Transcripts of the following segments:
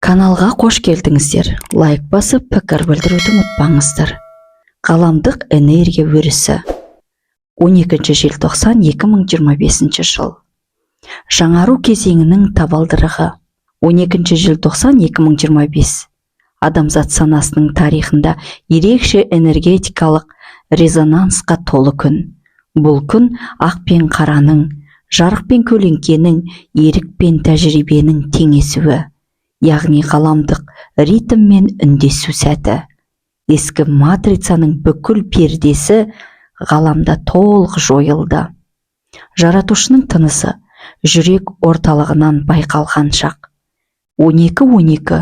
Каналға қош келдіңіздер. Лайк басып, пікір білдіруді ұмытпаңыздар. Ғаламдық энергия өрісі. 12 желтоқсан 2025 жыл. Жаңару кезеңінің табалдырығы. 12 желтоқсан 2025. Адамзат санасының тарихында ерекше энергетикалық резонансқа толы күн. Бұл күн ақ пен қараның, жарық пен көлеңкенің, ерік пен тәжірибенің теңесуі. Яғни ғаламдық ритммен үндесу сәті. Ескі матрицаның бүкіл пердесі ғаламда толық жойылды. Жаратушының тынысы жүрек орталығынан байқалған шақ. 12-12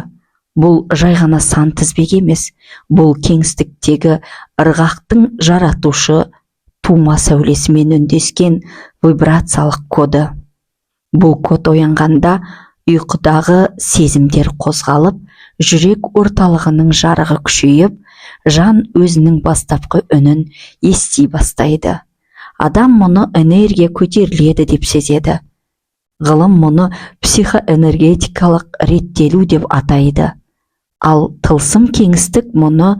бұл жай ғана сан тізбек емес, бұл кеңістіктегі ырғақтың жаратушы тума сәулесімен үндескен вибрациялық коды. Бұл код оянғанда ұйқыдағы сезімдер қозғалып, жүрек орталығының жарығы күшейіп, жан өзінің бастапқы үнін ести бастайды. Адам мұны энергия көтеріледі деп сезеді. Ғылым мұны психоэнергетикалық реттелу деп атайды. Ал тылсым кеңістік мұны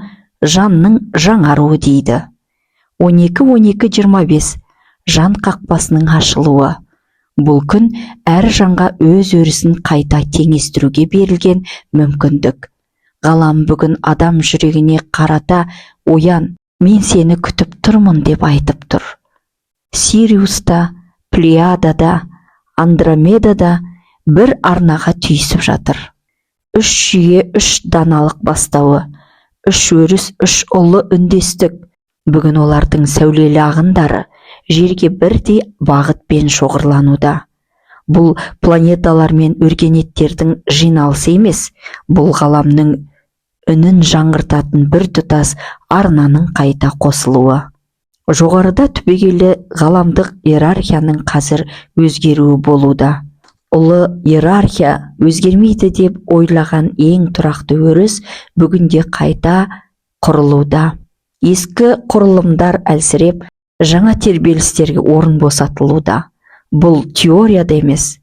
жанның жаңаруы дейді. 12-12-25 жан қақпасының ашылуы. Бұл күн әр жанға өз өрісін қайта теңестіруге берілген мүмкіндік. Ғалам бүгін адам жүрегіне қарата оян, мен сені күтіп тұрмын деп айтып тұр. Сириуста, Плеядада, Андромедада бір арнаға түйісіп жатыр. 3 жүйе 3 даналық бастауы, 3 өріс 3 ұлы үндестік. Бүгін олардың сәулелі ағындары жерге бірдей бағытпен шоғырлануда. Бұл планеталар мен өркениеттердің жиналысы емес, бұл ғаламның үнін жаңғыртатын бір тұтас арнаның қайта қосылуы. Жоғарыда түбегейлі ғаламдық иерархияның қазір өзгеруі болуда. Ұлы иерархия өзгермейді деп ойлаған ең тұрақты өріс бүгінде қайта құрылуда. Ескі құрылымдар әлсіреп, жаңа тербелістерге орын босатылуда. Бұл теорияда емес,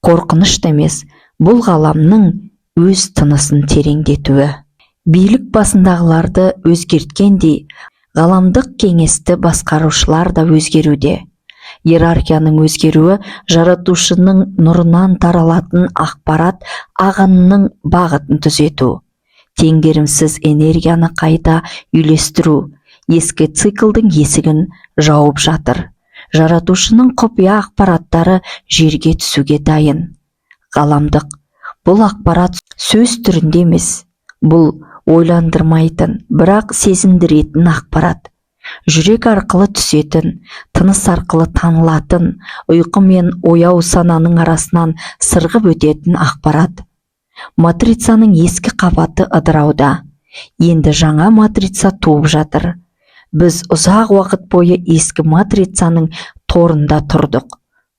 қорқынышта емес, бұл ғаламның өз тынысын тереңдетуі. Билік басындағыларды өзгерткендей, ғаламдық кеңесті басқарушылар да өзгеруде. Иерархияның өзгеруі жаратушының нұрынан таралатын ақпарат ағынының бағытын түзету. Теңгерімсіз энергияны қайта үйлестіру, ескі циклдың есігін жауып жатыр. Жаратушының құпия ақпараттары жерге түсуге дайын. Ғаламдық. Бұл ақпарат сөз түрінде емес, бұл ойландырмайтын, бірақ сезіндіретін ақпарат. Жүрек арқылы түсетін, тыныс арқылы танылатын, ұйқы мен ояу сананың арасынан сырғып өтетін ақпарат. Матрицаның ескі қабаты ыдырауда. Енді жаңа матрица туып жатыр. Біз ұзақ уақыт бойы ескі матрицаның торында тұрдық.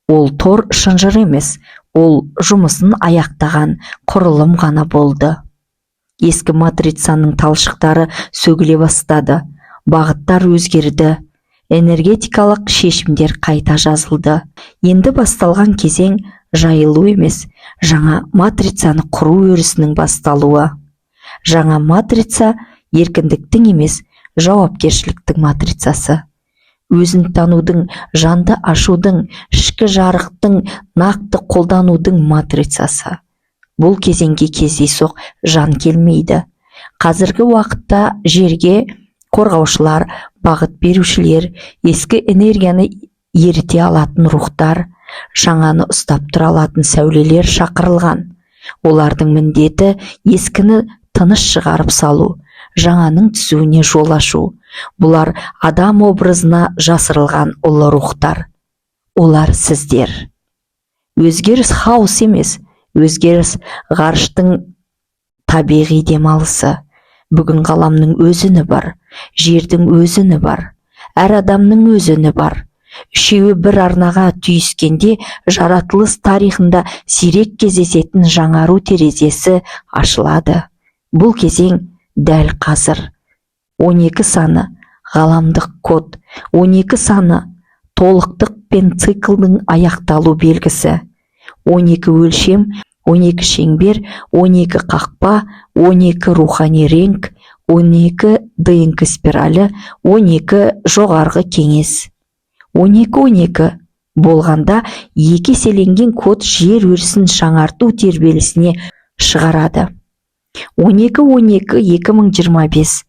Ол тор шынжыр емес, ол жұмысын аяқтаған құрылым ғана болды. Ескі матрицаның талшықтары сөгіле бастады. Бағыттар өзгерді. Энергетикалық шешімдер қайта жазылды. Енді басталған кезең жайылу емес, жаңа матрицаны құру өрісінің басталуы. Жаңа матрица еркіндіктің емес, жауапкершіліктің матрицасы. Өзін танудың, жанды ашудың, ішкі жарықтың, нақты қолданудың матрицасы. Бұл кезеңге кездейсоқ жан келмейді. Қазіргі уақытта жерге қорғаушылар, бағыт берушілер, ескі энергияны еріте алатын рухтар, жаңаны ұстап тұра алатын сәулелер шақырылған. Олардың міндеті ескіні тыныш шығарып салу, жаңаның түсуіне жол ашу. Бұлар адам образына жасырылған ұлы рухтар. Олар сіздер. Өзгеріс хаос емес, өзгеріс ғарыштың табиғи демалысы. Бүгін ғаламның өзіні бар, жердің өзіні бар, әр адамның өзіні бар. Үшеуі бір арнаға түйіскенде жаратылыс тарихында сирек кездесетін жаңару терезесі ашылады. Бұл кезең дәл қазір. 12 саны ғаламдық код, 12 саны толықтық пен циклдың аяқталу белгісі. 12 өлшем 12 шеңбер, 12 қақпа, 12 рухани ренг, 12 ДНК спиралі, 12 жоғарғы кеңес. 12-12 болғанда екі еселенген код жер өрісін жаңарту тербелісіне шығарады. 12-12 2025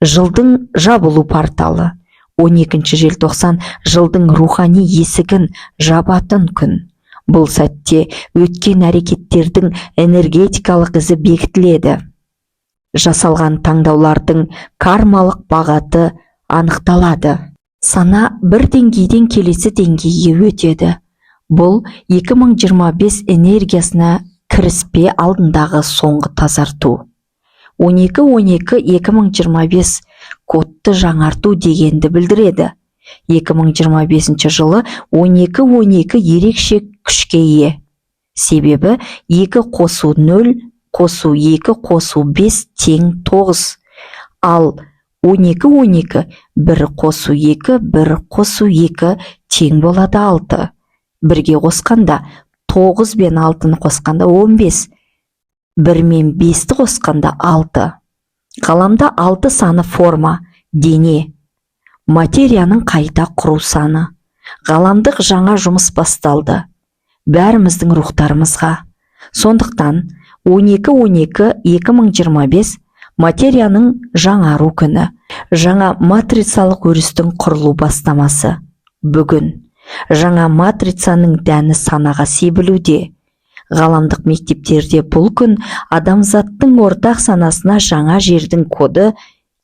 жылдың жабылу порталы. 12 желтоқсан жылдың рухани есігін жабатын күн. Бұл сәтте өткен әрекеттердің энергетикалық ізі бекітіледі. Жасалған таңдаулардың кармалық бағаты анықталады. Сана бір деңгейден келесі деңгейге өтеді. Бұл 2025 энергиясына кіріспе алдындағы соңғы тазарту. 12-12 2025 кодты жаңарту дегенді білдіреді. 2025 жылы 12-12 ерекше күшке ие. Себебі 2 қосу 0, қосу 2 қосу 5 тең 9. Ал 12-12 1 қосу 2, 1 қосу 2 тең болады 6. Бірге қосқанда 9 бен 6-ны қосқанда 15. 1 мен 5-ті қосқанда 6. Ғаламда 6 саны форма, дене. Материяның қайта құру саны. Ғаламдық жаңа жұмыс басталды. Бәріміздің рухтарымызға. Сондықтан 12-12 2025 материяның жаңару күні. Жаңа матрицалық өрістің құрылу бастамасы. Бүгін жаңа матрицаның дәні санаға себілуде. Ғаламдық мектептерде бұл күн адамзаттың ортақ санасына жаңа жердің коды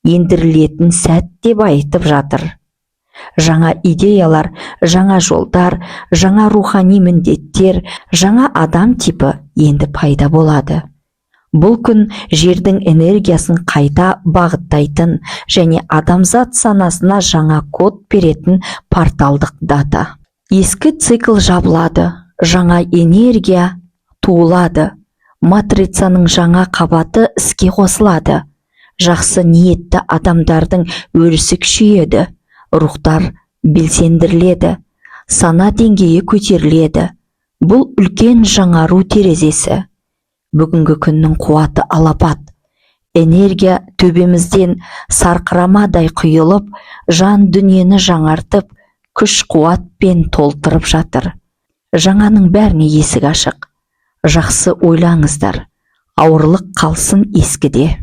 ендірілетін сәт деп айтып жатыр. Жаңа идеялар, жаңа жолдар, жаңа рухани міндеттер, жаңа адам типі енді пайда болады. Бұл күн жердің энергиясын қайта бағыттайтын және адамзат санасына жаңа код беретін порталдық дата. Ескі цикл жабылады, жаңа энергия туылады, матрицаның жаңа қабаты іске қосылады. Жақсы ниетті адамдардың өрісі күшейеді, рухтар белсендіріледі, сана деңгейі көтеріледі. Бұл үлкен жаңару терезесі. Бүгінгі күннің қуаты алапат. Энергия төбемізден сарқырамадай құйылып, жан дүниені жаңартып, күш қуатпен толтырып жатыр. Жаңаның бәріне есік ашық. Жақсы ойлаңыздар, ауырлық қалсын ескіде.